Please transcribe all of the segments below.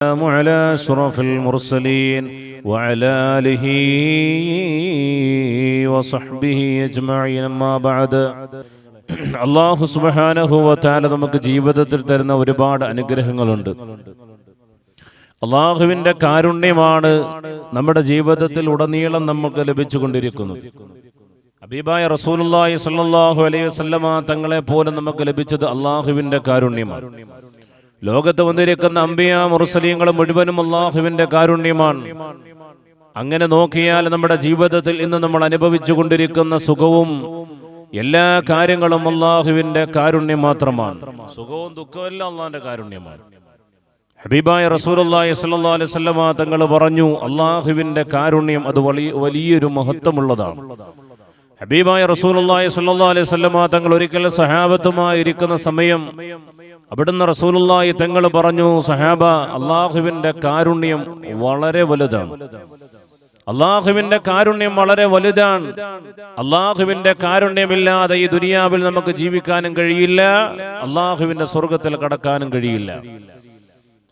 السلام على أشرف المرسلين وعلى آله وصحبه أجمعين أما بعد അല്ലാഹു സുബ്ഹാനഹു വ തആല നമുക്ക് ജീവിതത്തിൽ തരുന്ന ഒരുപാട് അനുഗ്രഹങ്ങളുണ്ട്. അല്ലാഹുവിൻ്റെ കാരുണ്യമാണ് നമ്മുടെ ജീവിതത്തിൽ ഉടനീളം നമുക്ക് ലഭിച്ചുകൊണ്ടിരിക്കുന്നത്. ഹബീബായ റസൂലുള്ളാഹി സ്വല്ലല്ലാഹു അലൈഹി വസല്ലമ തങ്ങളെ പോലെ നമുക്ക് ലഭിച്ചത് അല്ലാഹുവിൻ്റെ കാരുണ്യമാണ്. ലോകത്ത് വന്നിരിക്കുന്ന അംബിയാ മുർസലീങ്ങൾ മുഴുവനും അല്ലാഹുവിൻ്റെ കാരുണ്യമാണ്. അങ്ങനെ നോക്കിയാൽ നമ്മുടെ ജീവിതത്തിൽ ഇന്ന് നമ്മൾ അനുഭവിച്ചു കൊണ്ടിരിക്കുന്ന സുഖവും എല്ലാ കാര്യങ്ങളും അല്ലാഹുവിൻ്റെ കാരുണ്യം മാത്രമാണ്. സുഖവും ദുഃഖവും അല്ലാഹുവിൻ്റെ കാരുണ്യമാണ്. ഹബീബായ റസൂലുള്ളാഹി സ്വല്ലല്ലാഹു അലൈഹി വസല്ലമ തങ്ങൾ പറഞ്ഞു, അല്ലാഹുവിൻ്റെ കാരുണ്യം അത് വലിയൊരു മഹത്വമുള്ളതാണ്. ഹബീബായ റസൂലുള്ളാഹി സ്വല്ലല്ലാഹു അലൈഹി വസല്ലമ തങ്ങൾ ഒരിക്കൽ സഹാബത്തുമായി ഇരിക്കുന്ന സമയം അവിടുന്ന് റസൂലുള്ളാഹി തങ്ങൾ പറഞ്ഞു, സഹാബ, അല്ലാഹുവിൻ്റെ കാരുണ്യം വളരെ വലുതാണ്. അല്ലാഹുവിൻ്റെ കാരുണ്യം വളരെ വലുതാണ്. അല്ലാഹുവിൻ്റെ കാരുണ്യമില്ലാതെ ഈ ദുനിയാവിൽ നമുക്ക് ജീവിക്കാനും കഴിയില്ല, അല്ലാഹുവിൻ്റെ സ്വർഗത്തിൽ കടക്കാനും കഴിയില്ല.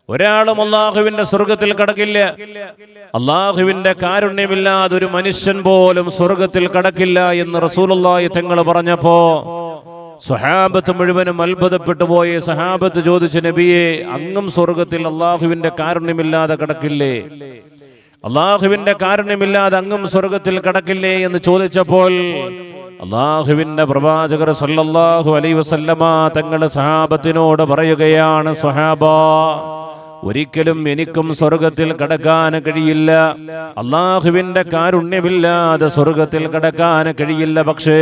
ഒരാളും അല്ലാഹുവിൻ്റെ സ്വർഗത്തിൽ കടക്കില്ല. അല്ലാഹുവിൻ്റെ കാരുണ്യമില്ലാതെ ഒരു മനുഷ്യൻ പോലും സ്വർഗത്തിൽ കടക്കില്ല എന്ന് റസൂലുള്ളാഹി തങ്ങൾ പറഞ്ഞപ്പോ സ്വഹാബത്ത് മുഴുവനും അത്ഭുതപ്പെട്ടു പോയി. സ്വഹാബത്ത് ചോദിച്ചു, നബിയെ, അങ്ങും സ്വർഗത്തിൽ അല്ലാഹുവിൻ്റെ കാരുണ്യമില്ലാതെ കടക്കില്ലേ? അല്ലാഹുവിൻ്റെ കാരുണ്യമില്ലാതെ അങ്ങും സ്വർഗത്തിൽ കടക്കില്ലേ എന്ന് ചോദിച്ചപ്പോൾ അല്ലാഹുവിൻ്റെ പ്രവാചകർ സല്ലല്ലാഹു അലൈഹി വസല്ലമ തങ്ങൾ സ്വഹാബത്തിനോട് പറയുകയാണ്, സ്വഹാബാ, ഒരിക്കലും എനിക്കും സ്വർഗത്തിൽ കടക്കാൻ കഴിയില്ല. അല്ലാഹുവിൻ്റെ കാരുണ്യമില്ലാതെ സ്വർഗത്തിൽ കടക്കാൻ കഴിയില്ല. പക്ഷേ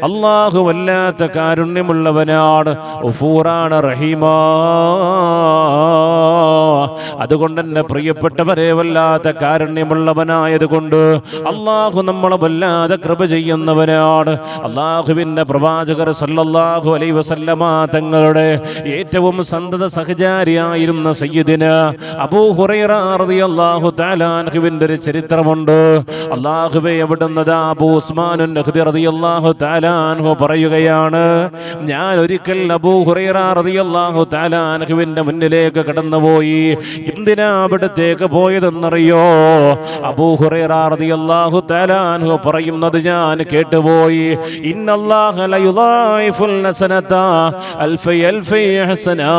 അല്ലാഹു വല്ലാത്ത കാരുണ്യമുള്ളവനാണ്, ഗഫൂറാണ്, റഹീമാ. അതുകൊണ്ട് തന്നെ പ്രിയപ്പെട്ടവരെ, വല്ലാത്ത കാരുണ്യമുള്ളവനായതുകൊണ്ട് അല്ലാഹു നമ്മളെ വല്ലാതെ കൃപ ചെയ്യുന്നവനാണ്. അല്ലാഹുവിൻ്റെ പ്രവാചകർ സല്ലല്ലാഹു അലൈഹി വസല്ലമ തങ്ങളുടെ ഏറ്റവും സന്തത സഹചാരിയായിരുന്ന സയ്യിദ് അബൂ ഹുറൈറ റളിയല്ലാഹു തആല അൻഹുവിന്റെ ഒരു ചരിത്രമുണ്ട്. അല്ലാഹുവേ, അവിടുന്ന് അബൂ ഉസ്മാൻ നഖ്ദി റളിയല്ലാഹു തആല അൻഹു പറയുകയാണ്, ഞാൻ ഒരിക്കൽ അബൂ ഹുറൈറ റളിയല്ലാഹു തആല അൻഹുവിന്റെ മുന്നിലേക്ക് കടന്നുപോയി. എന്തിനാ അവിടത്തേക്ക് പോയതെന്നറിയോ? അബൂ ഹുറൈറ റളിയല്ലാഹു തആല അൻഹു പറയുന്നത് ഞാൻ കേട്ടുപോയി. ഇന്നല്ലാഹ ലയുളായിഫുൽ ഹസനത അൽഫി ഹസനാ.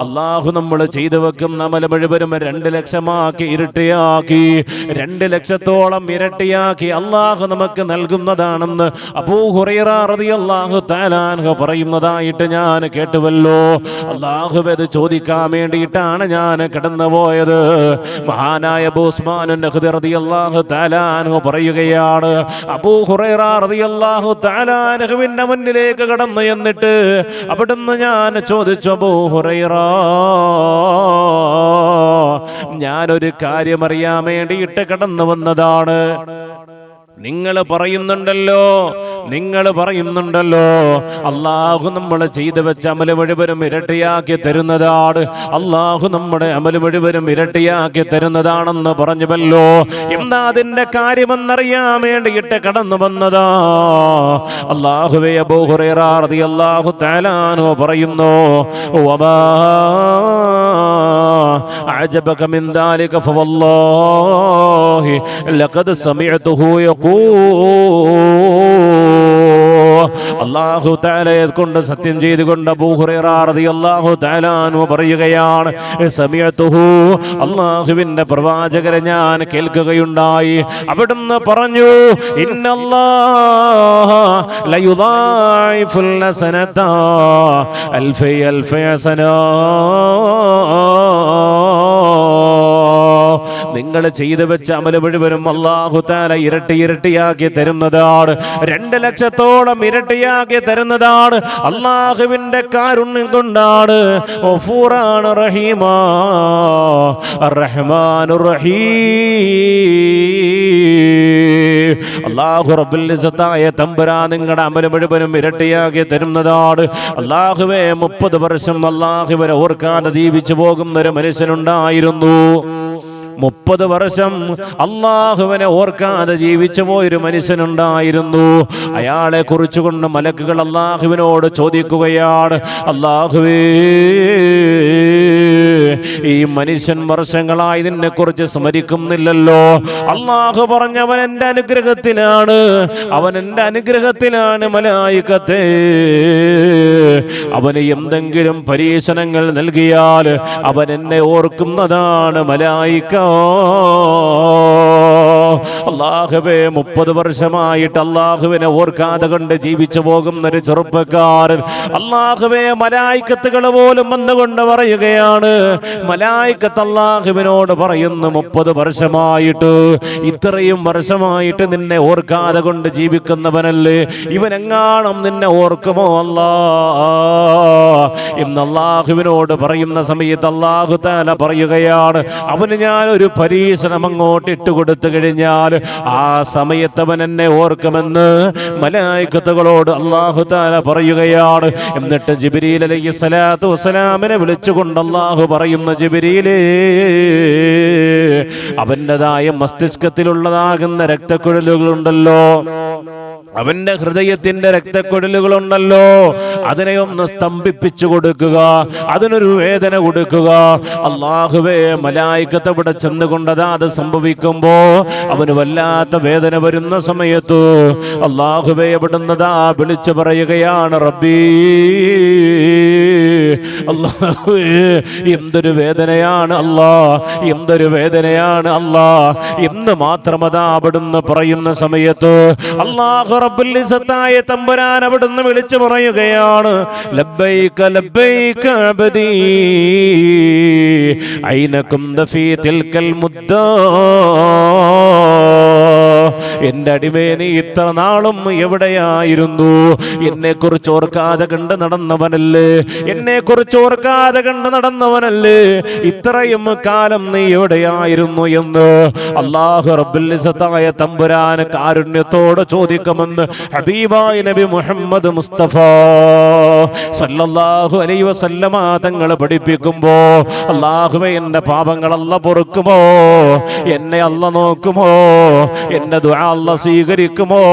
അല്ലാഹു നമ്മൾ ചെയ്തു വെക്കുന്ന അമൽ മുഴുവനും 2 ലക്ഷമാക്കി ഇരട്ടിയാക്കി, 2 ലക്ഷത്തോളം ഇരട്ടിയാക്കി അല്ലാഹു നമുക്ക് നൽകുന്നതാണെന്ന് അബൂ ഹുറൈറ റളിയല്ലാഹു തആല അൻഹു പറയുന്നതായിട്ട് ഞാൻ കേട്ടുവല്ലോ. അല്ലാഹുവേ, അത് ചോദിക്കാൻ വേണ്ടിയിട്ടാണ് ഞാൻ കടന്നുപോയത്. മഹാനായ അബൂ ഉസ്മാൻ നഖ്ദി റളിയല്ലാഹു തആല അൻഹു പറയുകയാണ്, അബൂ ഹുറൈറ റളിയല്ലാഹു തആല അൻഹുവിന്റെ മുന്നിലേക്ക് കടന്നു എന്നിട്ട് അവിടുന്ന് ഞാൻ ചോദിച്ചു, അബൂ ഹുറൈറ, ഞാനൊരു കാര്യം അറിയാൻ വേണ്ടിയിട്ട് കടന്നു വന്നതാണ്. നിങ്ങൾ പറയുന്നുണ്ടല്ലോ അല്ലാഹു നമ്മൾ ചെയ്തു വെച്ച അമല് മുഴുവനും ഇരട്ടിയാക്കി തരുന്നതാണ്, അല്ലാഹു നമ്മുടെ അമല് മുഴുവനും ഇരട്ടിയാക്കി തരുന്നതാണെന്ന് പറഞ്ഞുവല്ലോ. എന്താ അതിന്റെ കാര്യമെന്നറിയാൻ വേണ്ടിയിട്ട് കടന്നു വന്നതാ. അല്ലാഹുവേ, അബൂ ഹുറൈറ റളിയല്ലാഹു തആല അൻഹു പറയുന്നു, വമാ അഅജബക മിൻ ദാലിക ഫവല്ലാഹി ലഖദ് സമിഅതുഹു യഖൂൽ. അല്ലാഹു തആലയെ കൊണ്ട് സത്യം ചെയ്തുകൊണ്ട് അബൂ ഹുറൈറ റളിയല്ലാഹു തആല അൻഹു പറയുകയാണ്, സമിഅതുഹു, അല്ലാഹുവിൻ്റെ പ്രവാചകരെ ഞാൻ കേൾക്കുകയുണ്ടായി. അവിടുന്ന് പറഞ്ഞു, ഇന്നല്ലാഹ ലയുളായിഫുൽ ഹസനത അൽഫി ഹസനാ. നിങ്ങൾ ചെയ്തു വെച്ച അമല് മുഴുവനും അല്ലാഹു തആല ഇരട്ടിയാക്കി തരുന്നതാണ്, 2 ലക്ഷത്തോളം ഇരട്ടിയാക്കി തരുന്നതാണ്. അല്ലാഹുവിൻ്റെ കാരുണ്യം കൊണ്ടാണ്. ഗഫൂറാണ്, റഹീമാ, റഹ്മാനുർ റഹീം. അല്ലാഹു റബ്ബുൽ ഇസ്സത്തായ തമ്പുരാൻ നിങ്ങളുടെ അമല് മുഴുവനും ഇരട്ടിയാക്കി തരുന്നതാണ്. അല്ലാഹുവേ, 30 വർഷം അല്ലാഹുവിനെ ഓർക്കാതെ ജീവിച്ചു പോകുന്ന ഒരു മനുഷ്യനുണ്ടായിരുന്നു. 30 വർഷം അള്ളാഹുവിനെ ഓർക്കാതെ ജീവിച്ചു പോയൊരു മനുഷ്യനുണ്ടായിരുന്നു. അയാളെ കുറിച്ചുകൊണ്ട് മലക്കുകൾ അള്ളാഹുവിനോട് ചോദിക്കുകയാണ്, അള്ളാഹുവേ, ഈ മനുഷ്യൻ വർഷങ്ങളായി നിന്നെ കുറിച്ച് സ്മരിക്കുന്നില്ലല്ലോ. അള്ളാഹു പറഞ്ഞവൻ എൻ്റെ അനുഗ്രഹത്തിലാണ്, അവൻ എൻ്റെ അനുഗ്രഹത്തിലാണ് മലായികത്തെ. അവന് എന്തെങ്കിലും പരീക്ഷണങ്ങൾ നൽകിയാൽ അവൻ എന്നെ ഓർക്കുന്നതാണ് മലായിക. അള്ളാഹുവേ, 30 വർഷമായിട്ട് അള്ളാഹുവിനെ ഓർക്കാതെ കൊണ്ട് ജീവിച്ചു പോകുന്നൊരു ചെറുപ്പക്കാരൻ, അള്ളാഹുവേ, മലായികത്തുകൾ പോലും വന്നുകൊണ്ട് പറയുകയാണ്, മലായികത്ത് അള്ളാഹുവിനോട് പറയുന്നു, 30 വർഷമായിട്ട്, ഇത്രയും വർഷമായിട്ട് നിന്നെ ഓർക്കാതെ കൊണ്ട് ജീവിക്കുന്നവനല്ലേ, ഇവനെങ്ങാണം നിന്നെ ഓർക്കുമോ അല്ലാ? ഇന്ന് അള്ളാഹുവിനോട് പറയുന്ന സമയത്ത് അള്ളാഹു തആല പറയുകയാണ്, അവന് ഞാനൊരു പരീക്ഷണം അങ്ങോട്ട് ഇട്ടുകൊടുത്തു കഴിഞ്ഞാൽ ആ സമയത്ത് അവൻ എന്നെ ഓർക്കുമെന്ന് മലായികത്തുകളോട് അള്ളാഹു തആല പറയുകയാണ്. എന്നിട്ട് ജിബ്രീൽ അലൈഹിസ്സലാത്തു വസ്സലാമിനെ വിളിച്ചുകൊണ്ട് അള്ളാഹു പറയുന്ന, ജിബ്രീലേ, അവൻ്റെതായ മസ്തിഷ്കത്തിലുള്ളതാകുന്ന രക്തക്കുഴലുകളുണ്ടല്ലോ, അവന്റെ ഹൃദയത്തിന്റെ രക്തക്കുഴലുകളുണ്ടല്ലോ, അതിനെ ഒന്ന് സ്തംഭിപ്പിച്ചു കൊടുക്കുക, അതിനൊരു വേദന കൊടുക്കുക. അള്ളാഹുവേ, മലായികത്ത് അവിടെ ചെന്നുകൊണ്ടതാ അത് സംഭവിക്കുമ്പോ അവന് വല്ലാത്ത വേദന വരുന്ന സമയത്ത് അള്ളാഹുവേ അവിടുന്നതാ വിളിച്ചു പറയുകയാണ്, റബ്ബീ, അല്ലാഹുവേ, എന്തൊരു വേദനയാണ് അല്ലാ, എന്തൊരു വേദനയാണ് അല്ലാ എന്ന് മാത്രം അതാ അവിടുന്ന് പറയുന്ന സമയത്ത് അല്ലാഹു റബ്ബുൽ ഇസ്സത്തായ തമ്പുരാൻ അവിടുന്ന് വിളിച്ചു പറയുകയാണ്, ലബ്ബൈക ലബ്ബൈക അബ്ദീ ഐനകും ദഫീ തിൽകൽ മുദ്ദാ. എന്റെ അടിമേ, നീ ഇത്ര നാളും എവിടെയായിരുന്നു? എന്നെ കുറിച്ച് ഓർക്കാതെ കണ്ട് നടന്നവനല്ലേ, എന്നെ കുറിച്ച് ഓർക്കാതെ കണ്ട് നടന്നവനല്ലേ, ഇത്രയും കാലം നീ എവിടെയായിരുന്നു എന്ന് അല്ലാഹു റബ്ബുൽ ഇസ്സത്തായ തമ്പുരാൻ കാരുണ്യത്തോടെ ചോദിക്കുമെന്ന് ഹബീബായ നബി മുഹമ്മദ് മുസ്തഫ സല്ലല്ലാഹു അലൈഹി വസല്ലമ തങ്ങൾ പഠിപ്പിക്കുമ്പോ, അല്ലാഹുവേ, എന്റെ പാപങ്ങൾ അല്ലാഹു പൊറുക്കുമോ, എന്നെ അല്ലാഹു നോക്കുമോ, എന്റെ ദുആ അല്ലാഹു സ്വീകരിക്കുമോ,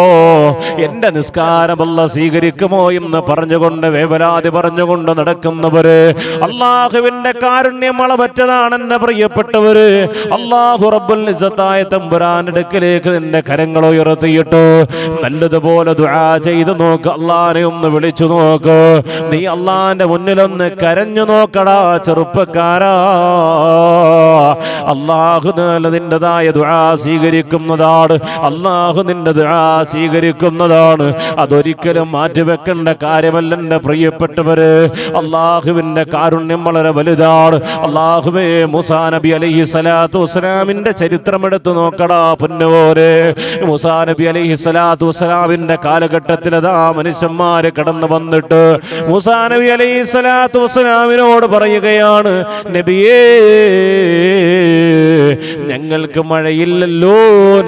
എന്റെ നിസ്കാരം അല്ലാഹു സ്വീകരിക്കുമോ എന്ന് പറഞ്ഞുകൊണ്ട് വേവലാതി പറഞ്ഞുകൊണ്ട് നടക്കുന്നവര്, അല്ലാഹുവിന്റെ കാരുണ്യം അളവറ്റതാണ് എന്റെ പ്രിയപ്പെട്ടവര്. അല്ലാഹു റബ്ബുൽ ഇസ്സത്തായ തമ്പുരാന്റെ അടുക്കലേക്ക് നിന്റെ കരങ്ങൾ ഉയർത്തിയിട്ട് നല്ലതുപോലെ ദുആ ചെയ്ത് നോക്ക്, അല്ലാഹനെ ഒന്ന് വിളിച്ചു നോക്ക്, നീ അല്ലാഹന്റെ മുന്നിലൊന്ന് കരഞ്ഞു നോക്കടാ ചെറുപ്പക്കാരാ. അല്ലാഹു നിന്റേതായ ദുആ സ്വീകരിക്കുന്നതാണ്, അല്ലാഹു നിന്റെ ദുആ സ്വീകരിക്കുന്നതാണ്. അതൊരിക്കലും മാറ്റിവെക്കേണ്ട കാര്യമല്ല എന്റെ പ്രിയപ്പെട്ടവര്. അല്ലാഹുവിന്റെ കാരുണ്യം വളരെ വലുതാണ്. അല്ലാഹുവേ, മൂസാ നബി അലൈഹിസ്സലാത്തു വസ്സലാമിന്റെ ചരിത്രം എടുത്തു നോക്കടാ പൊന്നുപോരെ. മൂസാ നബി അലൈഹിസ്സലാത്തു വസ്സലാമിന്റെ കാലഘട്ടത്തിൽ അതാ മനുഷ്യന്മാര് കടന്നു വന്നിട്ട് മൂസാ നബി അലൈഹിസ്സലാത്തു വസ്സലാമിനോട് പറയുകയാണ്, നബിയേ, ഞങ്ങൾക്ക് മഴയില്ലല്ലോ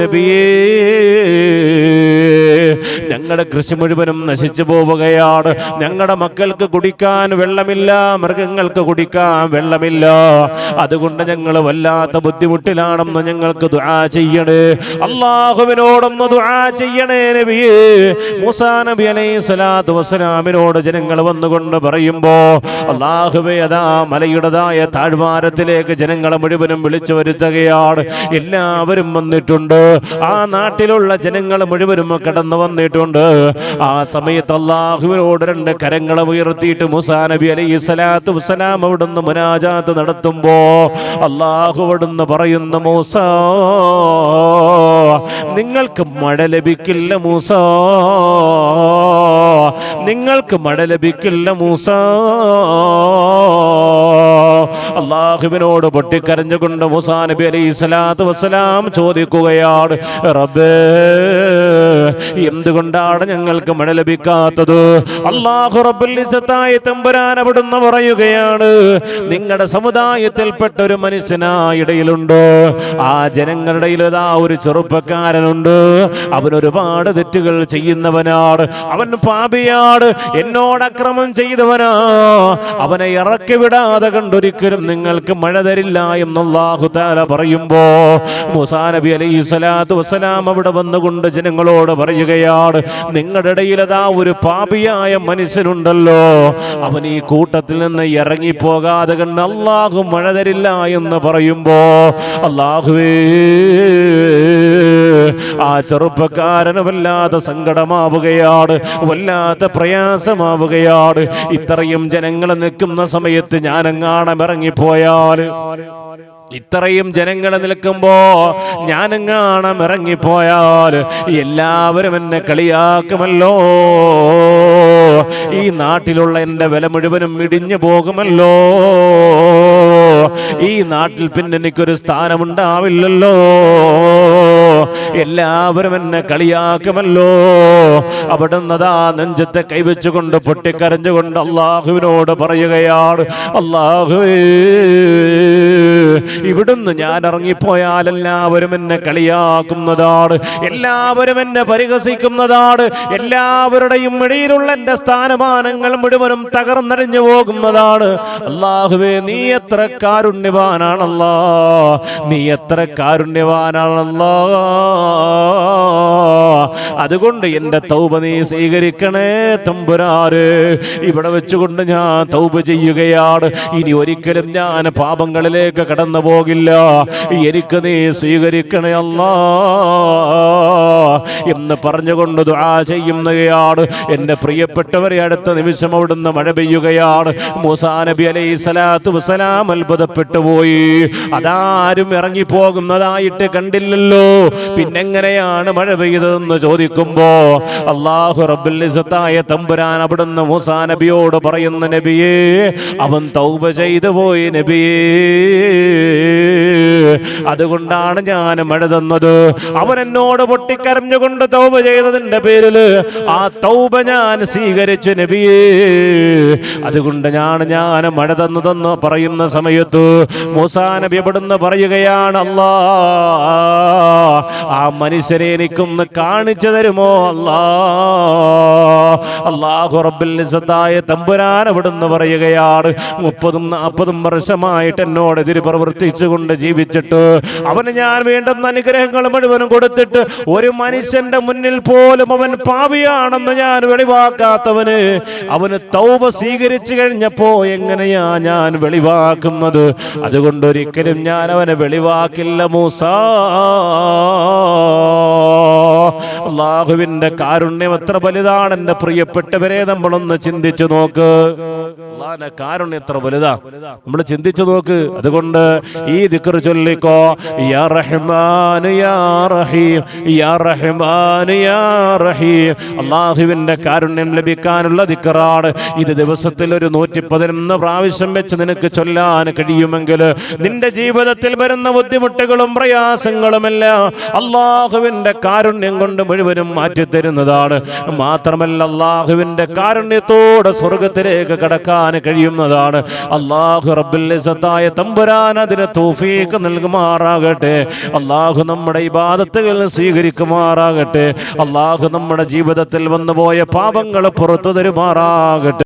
നബിയേ, ഞങ്ങളുടെ കൃഷി മുഴുവനും നശിച്ചു പോവുകയാണ്, ഞങ്ങളുടെ മക്കൾക്ക് കുടിക്കാൻ വെള്ളമില്ല, മൃഗങ്ങൾക്ക് കുടിക്കാൻ വെള്ളമില്ല, അതുകൊണ്ട് ഞങ്ങൾ വല്ലാത്ത ബുദ്ധിമുട്ടിലാണെന്ന് ഞങ്ങൾക്ക് ദുആ ചെയ്യണേ, അല്ലാഹുവിനോടൊന്ന് ദുആ ചെയ്യണേ നബിയേ. മൂസാ നബി അലൈഹിസ്സലാത്തു വസ്സലാമിനോട് ജനങ്ങൾ വന്നുകൊണ്ട് പറയുമ്പോ അല്ലാഹുവേ അതാ മലയുടേതായ താഴ്വാരത്തിലേക്ക് ജനങ്ങളെ മുഴുവനും വിളിച്ചു വരുത്തുകയാണ്. എല്ലാവരും വന്നിട്ടുണ്ട്, ആ നാട്ടിലുള്ള ജനങ്ങൾ മുഴുവനും കടന്നു വന്നിട്ടുണ്ട്. ആ സമയത്ത് അല്ലാഹുവിനോട് 2 കരങ്ങൾ ഉയർത്തിയിട്ട് മൂസാ നബി അലൈഹിസ്സലാത്തു വസ്സലാം അവിടുന്ന് മുനാജാത്ത് നടത്തുമ്പോ അല്ലാഹു അവിടുന്ന് പറയുന്ന, മൂസാ, നിങ്ങൾക്ക് മഴ ലഭിക്കില്ല മൂസാ, നിങ്ങൾക്ക് മഴ ലഭിക്കില്ല മൂസാ. അല്ലാഹുവിനോട് പൊട്ടിക്കരഞ്ഞുകൊണ്ട് മൂസാ നബി അലൈഹിസ്സലാത്തു വസ്സലാം ചോദിക്കുകയാണ്, റബ്ബേ, എന്തുകൊണ്ടാണ് ഞങ്ങൾക്ക് മഴ ലഭിക്കാത്തത്? അല്ലാഹു റബ്ബുൽ ഇസ്സത്തായ തമ്പുരാൻ അവിടുന്ന് പറയുകയാണ്, നിങ്ങളുടെ സമുദായത്തിൽപ്പെട്ട ഒരു മനുഷ്യനായിടയിലുണ്ട്. ആ ജനങ്ങളുടെ ഇടയിലതാ ഒരു ചെറുപ്പക്കാരനുണ്ട്. അവൻ ഒരുപാട് തെറ്റുകൾ ചെയ്യുന്നവനാണ്, അവൻ പാപിയാണ്, എന്നോട് അക്രമം ചെയ്തവനാ. അവനെ ഇറക്കി വിടാതെ കണ്ടൊരിക്കലും നിങ്ങൾക്ക് മഴ തരില്ല എന്ന് അല്ലാഹു തആല പറയുമ്പോ മൂസാ നബി അലൈഹി സ്വലാത്തു വസ്സലാം അവിടെ വന്നുകൊണ്ട് ജനങ്ങളോട് പറയുകയാണ്, നിങ്ങളുടെ ഇടയിൽ അതാ ഒരു പാപിയായ മനുഷ്യനുണ്ടല്ലോ, അവൻ ഈ കൂട്ടത്തിൽ നിന്ന് ഇറങ്ങിപ്പോകാതെ കണ്ട് അല്ലാഹു മഴ തരില്ല എന്ന് പറയുമ്പോ അല്ലാഹുവേ, ആ ചെറുപ്പക്കാരന് വല്ലാത്ത സങ്കടമാവുകയാണ്, വല്ലാത്ത പ്രയാസമാവുകയാണ്. ഇത്രയും ജനങ്ങൾ നിൽക്കുന്ന സമയത്ത് ഞാനെങ്ങാണം ഇറങ്ങിപ്പോയാൽ, ഇത്രയും ജനങ്ങൾ നിൽക്കുമ്പോ ഞാനെങ്ങാണം ഇറങ്ങിപ്പോയാൽ എല്ലാവരും എന്നെ കളിയാക്കുമല്ലോ, ഈ നാട്ടിലുള്ള എൻ്റെ വില മുഴുവനും ഇടിഞ്ഞു പോകുമല്ലോ, ഈ നാട്ടിൽ പിന്നെ എനിക്കൊരു സ്ഥാനമുണ്ടാവില്ലല്ലോ, എല്ലാവരും എന്നെ കളിയാക്കുമല്ലോ. അവിടുന്നതാ നെഞ്ചത്തെ കൈവച്ചുകൊണ്ട് പൊട്ടിക്കരഞ്ഞുകൊണ്ട് അല്ലാഹുവിനോട് പറയുകയാണ്, അല്ലാഹുവേ, ഇവിടുന്ന് ഞാൻ ഇറങ്ങിപ്പോയാൽ എല്ലാവരും എന്നെ കളിയാക്കുന്നതാണ്, എല്ലാവരും എന്നെ പരിഹസിക്കുന്നതാണ്, എല്ലാവരുടെയും ഇടയിലുള്ള എൻ്റെ സ്ഥാനമാനങ്ങൾ മുഴുവനും തകർന്നടിഞ്ഞു പോകുന്നതാണ്. അല്ലാഹുവേ, നീ എത്ര കാരുണ്യവാനാണല്ലാ, നീ എത്ര കാരുണ്യവാനാണല്ലാ. അതുകൊണ്ട് എൻ്റെ തൗബ നീ സ്വീകരിക്കണേ തമ്പുരാനെ. ഇവിടെ വെച്ചുകൊണ്ട് ഞാൻ തൗബ ചെയ്യുകയാണ്, ഇനി ഒരിക്കലും ഞാൻ പാപങ്ങളിലേക്ക് കടന്നു പോകില്ല, എനിക്ക് നീ സ്വീകരിക്കണേ അല്ലാ എന്ന് പറഞ്ഞുകൊണ്ട് ദുആ ചെയ്യുകയാണ്. എൻ്റെ പ്രിയപ്പെട്ടവരെ, അടുത്ത നിമിഷം അവിടുന്ന് മഴ പെയ്യുകയാണ്. മൂസാ നബി അലൈഹി സ്വലാത്തു വസ്സലാം അത്ഭുതപ്പെട്ടു പോയി. അതാരും ഇറങ്ങിപ്പോകുന്നതായിട്ട് കണ്ടില്ലല്ലോ, പിന്നെങ്ങനെയാണ് മഴ പെയ്തതെന്ന് ചോദിക്കുമ്പോ അല്ലാഹു റബ്ബുൽ ഇസ്സത്തായ തമ്പുരാൻ അവിടുന്ന് മൂസാ നബിയോട് പറയുന്ന, നബിയേ, അവൻ തൗബ ചെയ്തു പോയി നബിയേ, അതുകൊണ്ടാണ് ഞാൻ മഴ തന്നത്. അവൻ എന്നോട് പൊട്ടിക്കരഞ്ഞുകൊണ്ട് തൗബ ചെയ്തതിന്റെ പേരിൽ ആ തൗബ ഞാൻ സ്വീകരിച്ചു നബിയേ, അതുകൊണ്ട് ഞാൻ മഴ തന്നതെന്ന് പറയുന്ന സമയത്ത് മൂസാ നബി അവിടുന്ന് പറയുകയാണ്, അല്ലാ, ആ മനുഷ്യനെ എനിക്കൊന്ന് കാണിച്ചു തരുമോ അല്ലാ. അല്ലാഹു റബ്ബുൽ ഇസ്സത്തായ തമ്പുരാൻ അവിടുന്ന് പറയുകയാണ്, 30-40 വർഷമായിട്ട് എന്നോട് എതിര് പ്രവർത്തിച്ചുകൊണ്ട് ജീവിച്ചിട്ട് അവന് ഞാൻ വേണ്ടുന്ന അനുഗ്രഹങ്ങൾ മുഴുവനും കൊടുത്തിട്ട് ഒരു മനുഷ്യന്റെ മുന്നിൽ പോലും അവൻ പാപിയാണെന്ന് ഞാൻ വെളിവാക്കാത്തവന് അവന് തൗബ സ്വീകരിച്ചു കഴിഞ്ഞപ്പോ എങ്ങനെയാ ഞാൻ വെളിവാക്കുന്നത്? അതുകൊണ്ട് ഒരിക്കലും ഞാൻ അവനെ വെളിവാക്കില്ല മൂസാ. അല്ലാഹുവിന്റെ കാരുണ്യം എത്ര വലുതാണ് എൻ്റെ പ്രിയപ്പെട്ടവരെ, നമ്മളൊന്ന് ചിന്തിച്ചു നോക്ക്. അല്ലാഹുവിന്റെ കാരുണ്യം എത്ര വലുതാ, നമ്മൾ ചിന്തിച്ചു നോക്ക്. അതുകൊണ്ട് ഈ ദിക്ർ ചൊല്ലിക്കോ, യാ റഹ്മാൻ യാ റഹീം, യാ റഹ്മാൻ യാ റഹീം. അല്ലാഹുവിന്റെ കാരുണ്യം ലഭിക്കാനുള്ള ദിക്റാണ് ഇത്. ദിവസത്തിൽ ഒരു 111 പ്രാവശ്യം വെച്ച് നിനക്ക് ചൊല്ലാൻ കഴിയുമെങ്കിൽ നിന്റെ ജീവിതത്തിൽ വരുന്ന ബുദ്ധിമുട്ടുകളും പ്രയാസങ്ങളുമെല്ലാം അല്ലാഹുവിന്റെ കാരുണ്യം കൊണ്ട് മുഴുവനും മാറ്റിത്തരുന്നതാണ്. മാത്രമല്ല, അല്ലാഹുവിന്റെ കാരുണ്യത്തോടെ സ്വർഗത്തിലേക്ക് കടക്കാൻ കഴിയുന്നതാണ്. അല്ലാഹു റബ്ബുൽ ഇസ്സത്തായ തമ്പുരാൻ അതിന് തൗഫീഖ് നൽകുമാറാകട്ടെ. അല്ലാഹു നമ്മുടെ ഇബാദത്തുകൾ സ്വീകരിക്കുമാറാകട്ടെ. അല്ലാഹു നമ്മുടെ ജീവിതത്തിൽ വന്നുപോയ പാപങ്ങൾ പുറത്തു തരുമാറാകട്ടെ.